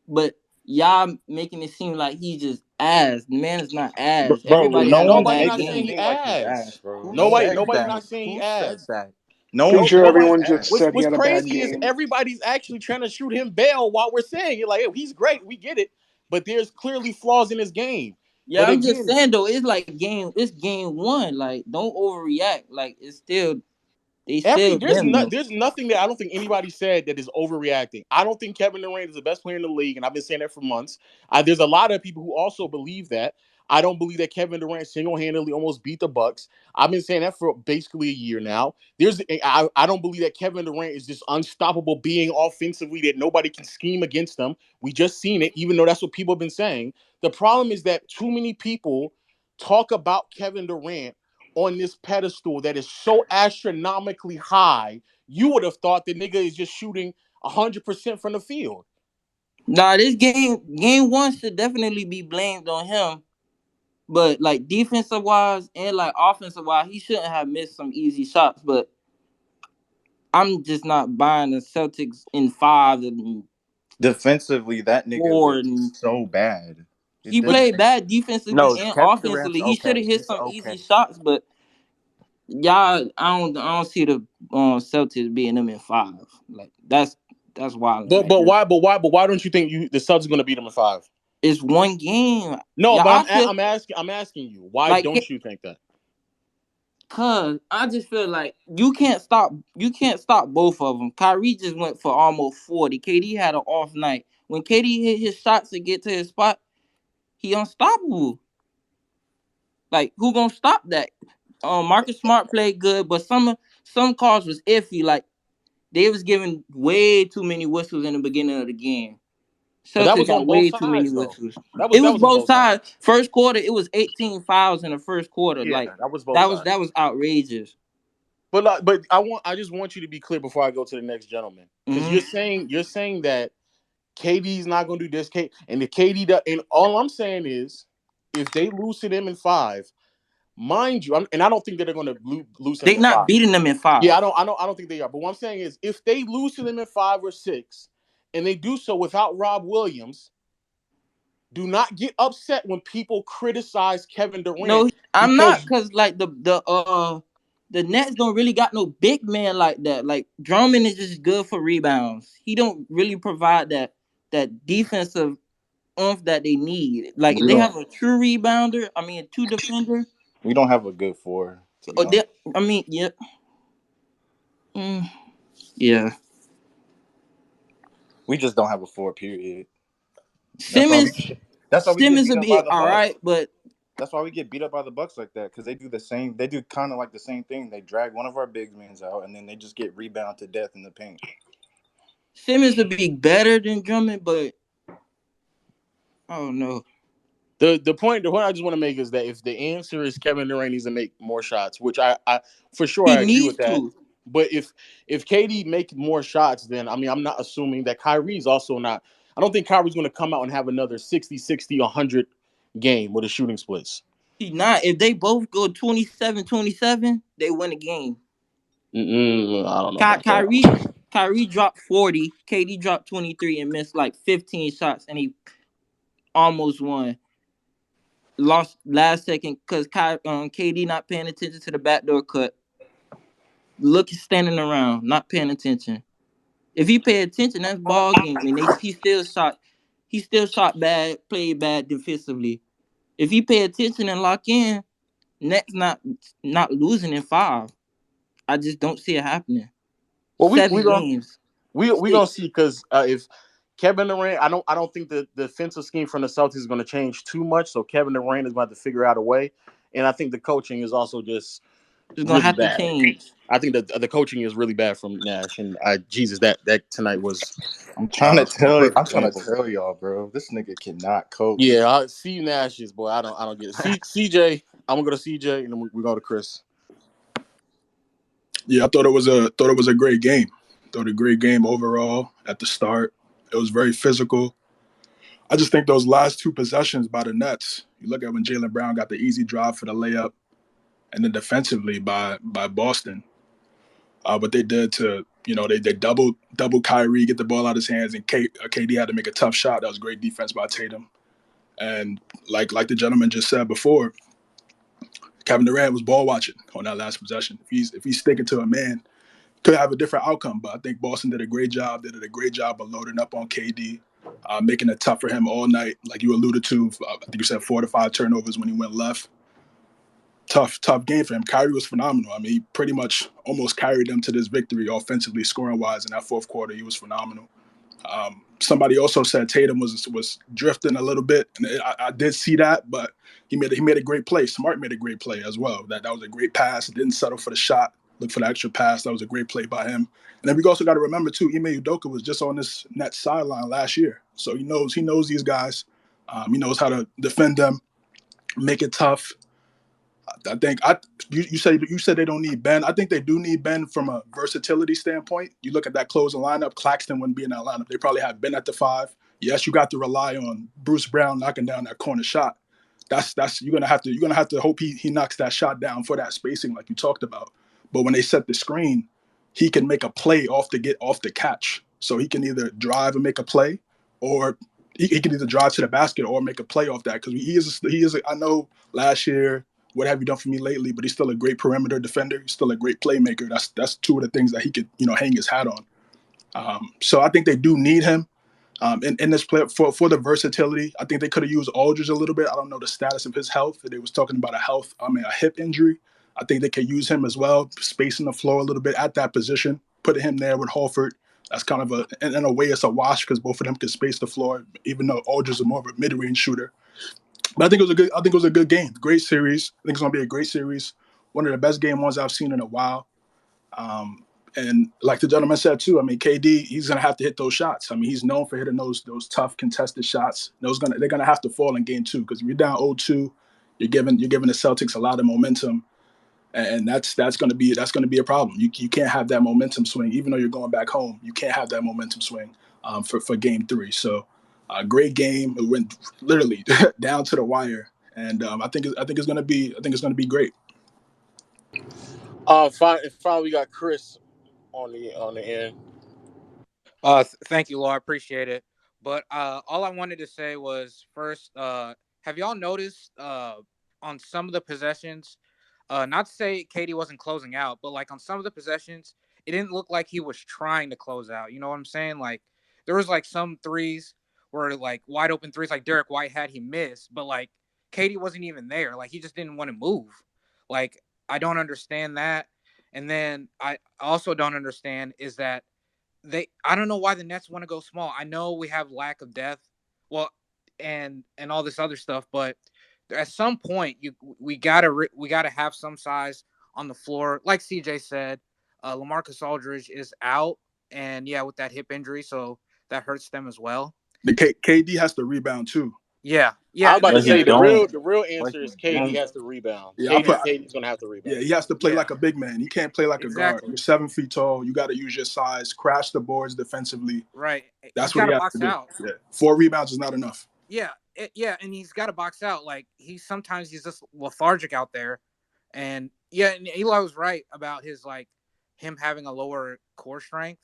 but y'all making it seem like he's just ass. The man is not ass.
Bro,
Everybody
no
had a
one's
Nobody's
bad
not
making him
saying
game.
he
seem like he's ass.
ass.
Bro,
Who
no one
said
said
Nobody's
that?
that.
not saying he
Who said
ass.
that?
No
Pretty
one
sure
said he was
Nobody.
everyone just
ass.
said he
What's
had a bad
crazy is
game.
everybody's actually trying to shoot him bail while we're saying it. Like, hey, he's great, we get it, but there's clearly flaws in his game.
Yeah,
But
I'm just
again,
saying though, it's like it's game one. Like, don't overreact. Like, it's still they still them though.
there's nothing that I don't think anybody said that is overreacting. I don't think Kevin Durant is the best player in the league, and I've been saying that for months. There's a lot of people who also believe that. I don't believe that Kevin Durant single-handedly almost beat the Bucks. I've been saying that for basically a year now. I don't believe that Kevin Durant is just unstoppable being offensively that nobody can scheme against him. We just seen it, even though that's what people have been saying. The problem is that too many people talk about Kevin Durant on this pedestal that is so astronomically high, you would have thought the nigga is just shooting 100% from the field.
Nah, this game one should definitely be blamed on him. But like defensive wise and like offensive wise, he shouldn't have missed some easy shots. But I'm just not buying the Celtics in
Defensively, that nigga
four,
was
and
so bad. It
he
didn't
played
make
bad defensively
No,
and
Kevin Durant's
offensively. He should
okay.
have hit
He's
some
okay.
easy shots, but y'all, I don't see the Celtics beating them in 5. Like, that's wild
But
right
but
there.
why but why but why don't you think the Celtics are going to beat them in 5?
It's one game.
No,
Yeah,
but
I feel
I'm asking you, why
like
don't you think that?
cause I just feel like you can't stop both of them. Kyrie just went for almost 40. KD had an off night. When KD hit his shots to get to his spot, he unstoppable. Like, who gonna stop that? Marcus Smart played good, but some calls was iffy. Like, they was giving way too many whistles in the beginning of the game.
But that
Celtics
was on
got
both
way too many
sides though.
whistles.
That was
It
that
was
was on
both
both sides.
sides. First quarter, it was 18 fouls in the first quarter.
Yeah,
Like,
that was both
that was
sides.
that was outrageous.
But I just want you to be clear before I go to the next gentleman, because
Hmm.
you're saying that KD's not going to do this, and the KD does, and all I'm saying is if they lose to them in 5, mind you, and I don't think that they're going to lose to them
They
in
not
5.
beating them in
Yeah,
5.
I don't think they are. But what I'm saying is, if they lose to them in 5 or 6, and they do so without Rob Williams, do not get upset when people criticize Kevin Durant
No, I'm not,
because
cause like the Nets don't really got no big man like that. Like, Drummond is just good for rebounds. He don't really provide that defensive oomph that they need. Like, if
we
they
don't
have a true rebounder, I mean a true defender,
we don't have a good four, to be
or they,
honest.
I mean, yeah, mm, yeah.
We just don't have a four period. That's why we
Simmons
that's why we get
Simmons
beat
will
up by
be
the
all
Bucks.
right, but
That's why we get beat up by the Bucks like that, because they do the same. They do kind of like the same thing. They drag one of our big men out, and then they just get rebound to death in the paint.
Simmons will be better than Drummond. But I don't know.
the point I just want to make is that if the answer is Kevin Durant needs to make more shots, which I for sure
He
I agree
needs
with that.
to.
But if KD make more shots, then I mean I'm not assuming that Kyrie's also not. I don't think Kyrie's going to come out and have another 60, 60, 100 game with a shooting splits.
He not. If they both go 27-27, they win a game.
I don't know about that.
Kyrie dropped 40. KD dropped 23 and missed like 15 shots, and he almost won. Lost last second because KD not paying attention to the backdoor cut. Standing around, not paying attention. If he pay attention, that's ball game, and he still shot. He still shot bad, played bad defensively. If he pay attention and lock in, Nets not losing in 5. I just don't see it happening.
Well,
7 games.
we gonna
6.
see because if Kevin Durant, I don't think the defensive scheme from the Celtics is going to change too much. So Kevin Durant is going to have to figure out a way, and I think the coaching is also just
It's gonna
really
have to
bad.
change.
I think the coaching is really bad from Nash, and Jesus, that tonight was
I'm trying to
a
tell you.
perfect
I'm trying to
example.
tell y'all, bro. This nigga cannot coach.
Yeah, Steve Nash is boy. I don't get it. CJ, I'm gonna go to CJ, and then we go to Chris.
Yeah, I thought it was a great game. Thought a great game overall at the start. It was very physical. I just think those last 2 possessions by the Nets. You look at when Jaylen Brown got the easy drive for the layup, and then defensively by Boston, what they did to they doubled Kyrie, get the ball out of his hands, and KD had to make a tough shot. That was great defense by Tatum. And like the gentleman just said before, Kevin Durant was ball watching on that last possession. If he's sticking to a man, could have a different outcome. But I think Boston did a great job. They did a great job of loading up on KD, making it tough for him all night. Like you alluded to, I think you said 4 to 5 turnovers when he went left. Tough game for him. Kyrie was phenomenal. I mean, he pretty much almost carried them to this victory offensively, scoring-wise. In that fourth quarter, he was phenomenal. Somebody also said Tatum was drifting a little bit, and I did see that, but he made a great play. Smart made a great play as well. That was a great pass. Didn't settle for the shot. Look for the extra pass. That was a great play by him. And then we also got to remember too, Ime Udoka was just on this Nets sideline last year, so he knows these guys. He knows how to defend them, make it tough. I think you said they don't need Ben. I think they do need Ben from a versatility standpoint. You look at that closing lineup, Claxton wouldn't be in that lineup. They probably have Ben at the 5. Yes, you got to rely on Bruce Brown knocking down that corner shot. That's you're gonna have to hope he knocks that shot down for that spacing like you talked about. But when they set the screen, he can make a play off the catch. So he can either drive and make a play, or he can either drive to the basket or make a play off that. Because he is. I know last year, what have you done for me lately? But he's still a great perimeter defender. He's still a great playmaker. That's 2 of the things that he could hang his hat on. So I think they do need him in this play for the versatility. I think they could have used Aldridge a little bit. I don't know the status of his health. They was talking about a hip injury. I think they could use him as well, spacing the floor a little bit at that position, putting him there with Horford. That's kind of in a way it's a wash because both of them could space the floor, even though Aldridge is more of a mid-range shooter. But I think it was a good game. Great series. I think it's gonna be a great series. One of the best game ones I've seen in a while. And like the gentleman said too, I mean, KD, he's gonna have to hit those shots. I mean, he's known for hitting those tough contested shots. They're gonna have to fall in game 2 because if you're down 0-2, you're giving the Celtics a lot of momentum, and that's gonna be a problem. You can't have that momentum swing, even though you're going back home. You can't have that momentum swing for game 3. So, great game. It went literally down to the wire, and I think it's gonna be great.
Finally, we got Chris on the end.
Thank you, Laura. Appreciate it. But all I wanted to say was first, have y'all noticed on some of the possessions, not to say Katie wasn't closing out, but like on some of the possessions, it didn't look like he was trying to close out. You know what I'm saying? Like there was like some threes where like wide open threes, like Derek White had he missed, but like Katie wasn't even there. Like he just didn't want to move. Like I don't understand that. And then I also don't understand is that I don't know why the Nets want to go small. I know we have lack of depth, well, and all this other stuff, but at some point we gotta have some size on the floor. Like CJ said, LaMarcus Aldridge is out, and yeah, with that hip injury, so that hurts them as well.
The KD has to rebound too.
Yeah.
I was about to say the real
Like
answer is
he
KD
don't.
has to rebound.
Yeah,
KD's gonna have to rebound.
Yeah, he has to play like a big man. He can't play like a guard.
Exactly.
You're 7 feet tall. You got to use your size, crash the boards defensively.
Right.
That's
He's
what
got
he
to
has
box
to do.
out.
Yeah. 4 rebounds is not enough.
Yeah, yeah, and he's got to box out. Like he's just lethargic out there, and yeah, and Eli was right about his like him having a lower core strength,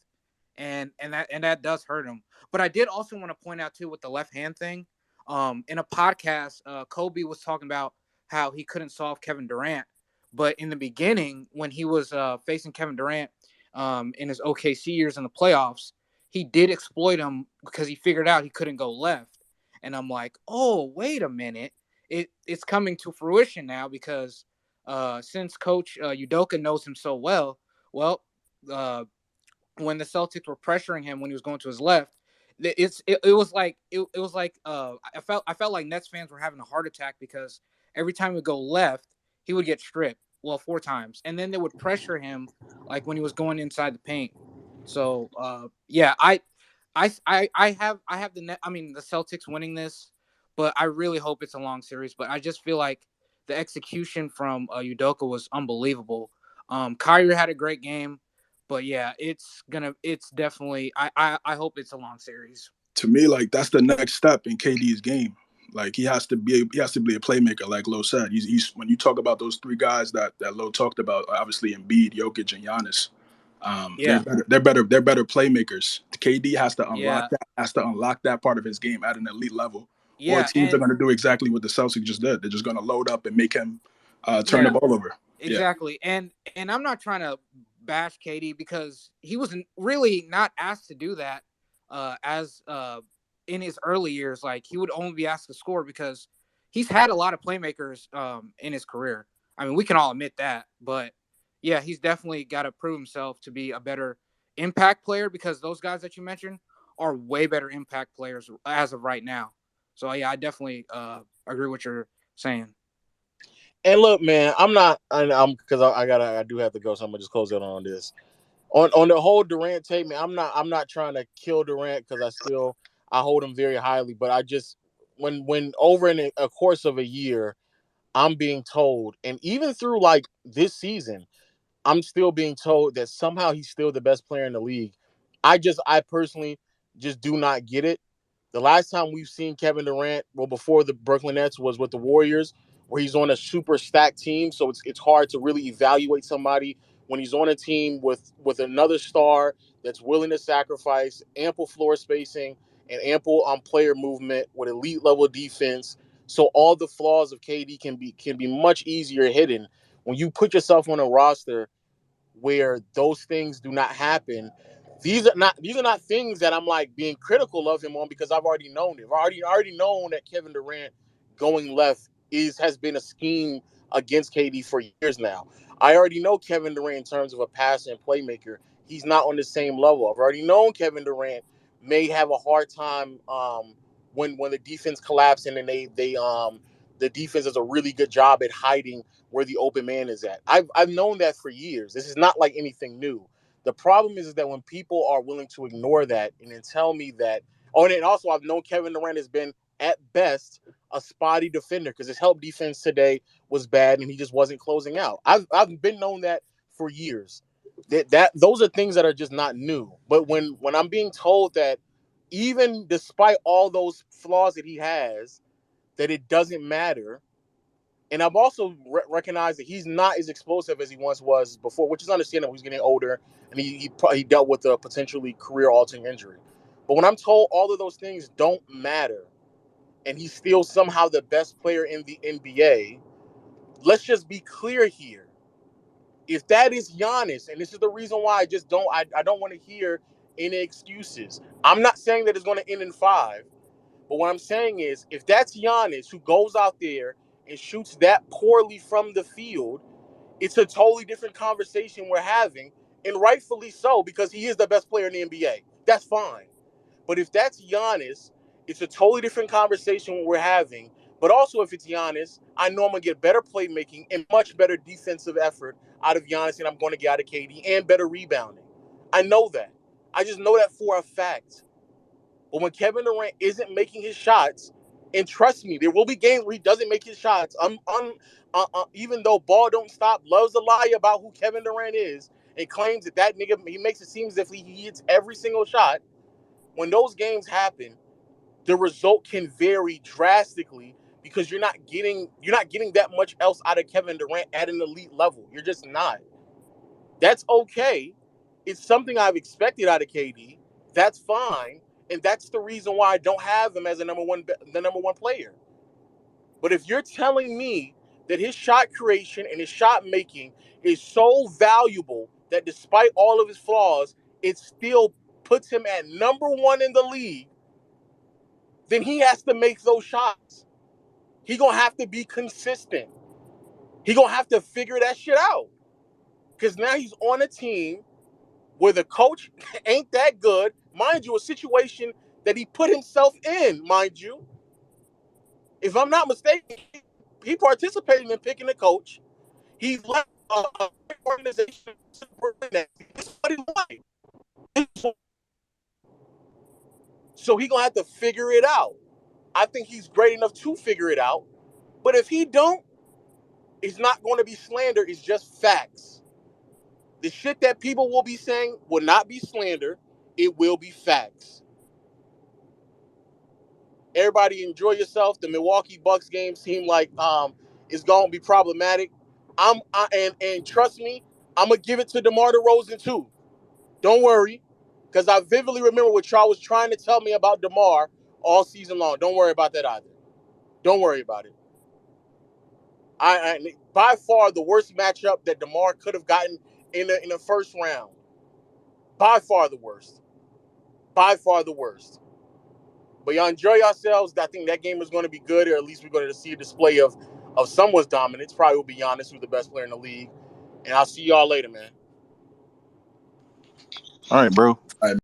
and that does hurt him. But I did also want to point out too with the left hand thing. In a podcast, Kobe was talking about how he couldn't solve Kevin Durant, but in the beginning when he was facing Kevin Durant in his OKC years in the playoffs, he did exploit him because he figured out he couldn't go left. And I'm like, oh, wait a minute. It's coming to fruition now because since Coach Udoka knows him so well, uh, when the Celtics were pressuring him when he was going to his left, it was like it was like I felt like Nets fans were having a heart attack because every time he would go left, he would get stripped. Well, 4 times, and then they would pressure him like when he was going inside the paint. So yeah, I have the net. I mean, the Celtics winning this, but I really hope it's a long series. But I just feel like the execution from Udoka was unbelievable. Kyrie had a great game, but yeah, it's definitely. I hope it's a long series.
To me, like that's the next step in KD's game. Like he has to be a playmaker, like Lo said. He's when you talk about those three guys that Lo talked about, obviously Embiid, Jokic, and Giannis.
Yeah,
They're better playmakers. KD
yeah,
has to unlock that part of his game at an elite level, or
yeah,
teams are
and
going to do exactly what the Celtics just did. They're just going to load up and make him turn the
yeah.
ball over. Yeah,
Exactly. And I'm not trying to bash Katie because he was really not asked to do that as in his early years. Like he would only be asked to score because he's had a lot of playmakers in his career. I mean, we can all admit that, but yeah, he's definitely got to prove himself to be a better impact player because those guys that you mentioned are way better impact players as of right now. So yeah, I definitely agree with what you're saying.
And look, man, I'm not. I'm because I do have to go, so I'm gonna just close it on this. On the whole Durant take, man, I'm not trying to kill Durant because I hold him very highly. But I just when over in a course of a year, I'm being told, and even through like this season, I'm still being told that somehow he's still the best player in the league. I personally just do not get it. The last time we've seen Kevin Durant, well, before the Brooklyn Nets, was with the Warriors, where he's on a super stacked team. So it's hard to really evaluate somebody when he's on a team with another star that's willing to sacrifice ample floor spacing and ample player movement with elite level defense. So all the flaws of KD can be much easier hidden when you put yourself on a roster where those things do not happen. These are not things that I'm like being critical of him on because I've already known it. I've already known that Kevin Durant going left has been a scheme against KD for years now. I already know Kevin Durant in terms of a passer and playmaker. He's not on the same level. I've already known Kevin Durant may have a hard time when the defense collapses and the defense does a really good job at hiding where the open man is at. I've known that for years. This is not like anything new. The problem is that when people are willing to ignore that and then tell me that, oh, and then also I've known Kevin Durant has been at best a spotty defender because his help defense today was bad and he just wasn't closing out. I've been known that for years. That those are things that are just not new. But when I'm being told that even despite all those flaws that he has, that it doesn't matter. And I've also recognized that he's not as explosive as he once was before, which is understandable. He's getting older, and he dealt with a potentially career-altering injury. But when I'm told all of those things don't matter, and he's still somehow the best player in the NBA, let's just be clear here. If that is Giannis, and this is the reason why I don't want to hear any excuses. I'm not saying that it's going to end in 5. But what I'm saying is, if that's Giannis who goes out there and shoots that poorly from the field, it's a totally different conversation we're having, and rightfully so, because he is the best player in the NBA. That's fine. But if that's Giannis, it's a totally different conversation we're having. But also, if it's Giannis, I know I'm going to get better playmaking and much better defensive effort out of Giannis than I'm going to get out of KD and better rebounding. I know that. I just know that for a fact. But when Kevin Durant isn't making his shots, and trust me, there will be games where he doesn't make his shots. Even though Ball Don't Stop loves to lie about who Kevin Durant is and claims that nigga, he makes it seem as if he hits every single shot. When those games happen, the result can vary drastically because you're not getting that much else out of Kevin Durant at an elite level. You're just not. That's okay. It's something I've expected out of KD. That's fine, and that's the reason why I don't have him as the number one player. But if you're telling me that his shot creation and his shot making is so valuable that despite all of his flaws, it still puts him at number one in the league, then he has to make those shots. He gonna have to be consistent. He gonna have to figure that shit out. Because now he's on a team where the coach ain't that good. Mind you, a situation that he put himself in, mind you. If I'm not mistaken, he participated in picking the coach. He left a organization to bring that. That's what he wanted. So he gonna have to figure it out. I think he's great enough to figure it out. But if he don't, it's not going to be slander. It's just facts. The shit that people will be saying will not be slander. It will be facts. Everybody enjoy yourself. The Milwaukee Bucks game seem like it's going to be problematic. And trust me, I'm gonna give it to DeMar DeRozan too. Don't worry, because I vividly remember what y'all was trying to tell me about DeMar all season long. Don't worry about that either. Don't worry about it. I by far the worst matchup that DeMar could have gotten in the first round. By far the worst. By far the worst. But y'all enjoy yourselves. I think that game is going to be good, or at least we're going to see a display of someone's dominance. Probably will be Giannis, who's the best player in the league. And I'll see y'all later, man.
All right, bro.
All right,